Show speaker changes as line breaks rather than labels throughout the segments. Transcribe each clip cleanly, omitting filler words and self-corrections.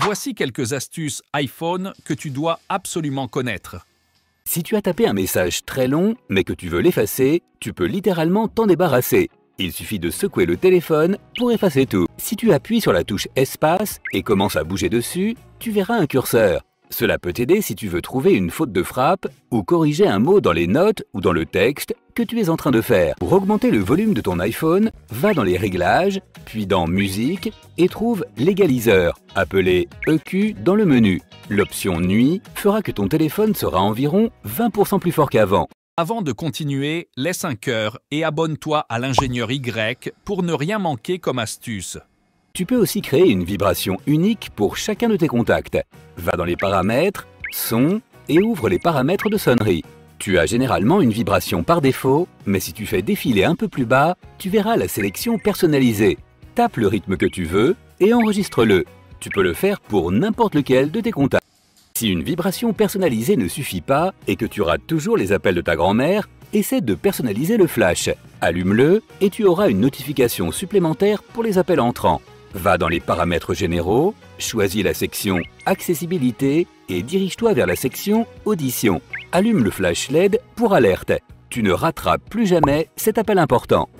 Voici quelques astuces iPhone que tu dois absolument connaître.
Si tu as tapé un message très long, mais que tu veux l'effacer, tu peux littéralement t'en débarrasser. Il suffit de secouer le téléphone pour effacer tout. Si tu appuies sur la touche Espace et commences à bouger dessus, tu verras un curseur. Cela peut t'aider si tu veux trouver une faute de frappe ou corriger un mot dans les notes ou dans le texte que tu es en train de faire. Pour augmenter le volume de ton iPhone, va dans les réglages, puis dans Musique et trouve l'égaliseur, appelé EQ dans le menu. L'option Nuit fera que ton téléphone sera environ 20% plus fort qu'avant.
Avant de continuer, laisse un cœur et abonne-toi à l'ingénieur Y pour ne rien manquer comme astuce.
Tu peux aussi créer une vibration unique pour chacun de tes contacts. Va dans les paramètres, son et ouvre les paramètres de sonnerie. Tu as généralement une vibration par défaut, mais si tu fais défiler un peu plus bas, tu verras la sélection personnalisée. Tape le rythme que tu veux et enregistre-le. Tu peux le faire pour n'importe lequel de tes contacts. Si une vibration personnalisée ne suffit pas et que tu rates toujours les appels de ta grand-mère, essaie de personnaliser le flash. Allume-le et tu auras une notification supplémentaire pour les appels entrants. Va dans les paramètres généraux, choisis la section Accessibilité et dirige-toi vers la section Audition. Allume le flash LED pour alerte. Tu ne rateras plus jamais cet appel important.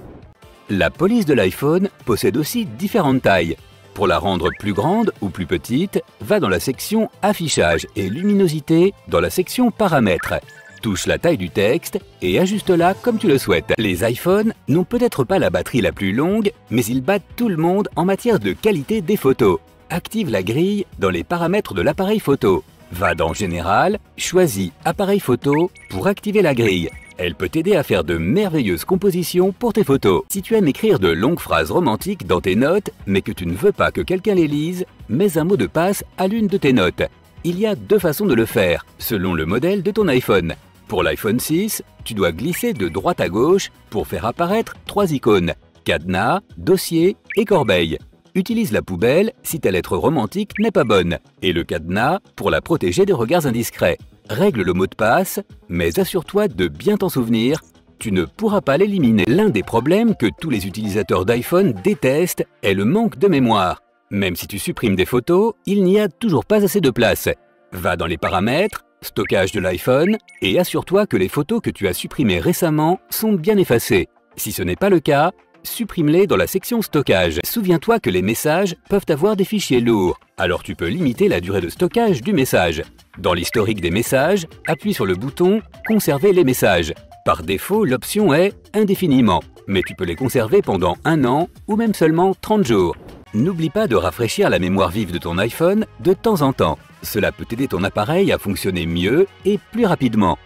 La police de l'iPhone possède aussi différentes tailles. Pour la rendre plus grande ou plus petite, va dans la section Affichage et luminosité dans la section Paramètres. Touche la taille du texte et ajuste-la comme tu le souhaites. Les iPhones n'ont peut-être pas la batterie la plus longue, mais ils battent tout le monde en matière de qualité des photos. Active la grille dans les paramètres de l'appareil photo. Va dans Général, choisis Appareil photo pour activer la grille. Elle peut t'aider à faire de merveilleuses compositions pour tes photos. Si tu aimes écrire de longues phrases romantiques dans tes notes, mais que tu ne veux pas que quelqu'un les lise, mets un mot de passe à l'une de tes notes. Il y a deux façons de le faire, selon le modèle de ton iPhone. Pour l'iPhone 6, tu dois glisser de droite à gauche pour faire apparaître 3 icônes, cadenas, dossier et corbeille. Utilise la poubelle si ta lettre romantique n'est pas bonne, et le cadenas pour la protéger des regards indiscrets. Règle le mot de passe, mais assure-toi de bien t'en souvenir, tu ne pourras pas l'éliminer. L'un des problèmes que tous les utilisateurs d'iPhone détestent est le manque de mémoire. Même si tu supprimes des photos, il n'y a toujours pas assez de place. Va dans les paramètres, stockage de l'iPhone et assure-toi que les photos que tu as supprimées récemment sont bien effacées. Si ce n'est pas le cas, supprime-les dans la section stockage. Souviens-toi que les messages peuvent avoir des fichiers lourds, alors tu peux limiter la durée de stockage du message. Dans l'historique des messages, appuie sur le bouton « Conserver les messages ». Par défaut, l'option est « Indéfiniment », mais tu peux les conserver pendant 1 an ou même seulement 30 jours. N'oublie pas de rafraîchir la mémoire vive de ton iPhone de temps en temps. Cela peut aider ton appareil à fonctionner mieux et plus rapidement.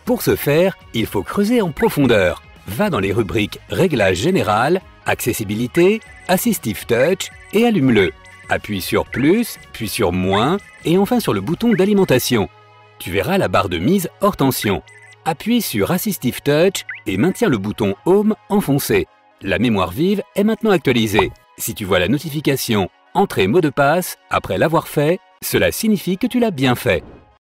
Pour ce faire, il faut creuser en profondeur. Va dans les rubriques Réglages général, Accessibilité, Assistive Touch et allume-le. Appuie sur Plus, puis sur Moins et enfin sur le bouton d'alimentation. Tu verras la barre de mise hors tension. Appuie sur Assistive Touch et maintiens le bouton Home enfoncé. La mémoire vive est maintenant actualisée. Si tu vois la notification « Entrer mot de passe » après l'avoir fait, cela signifie que tu l'as bien fait.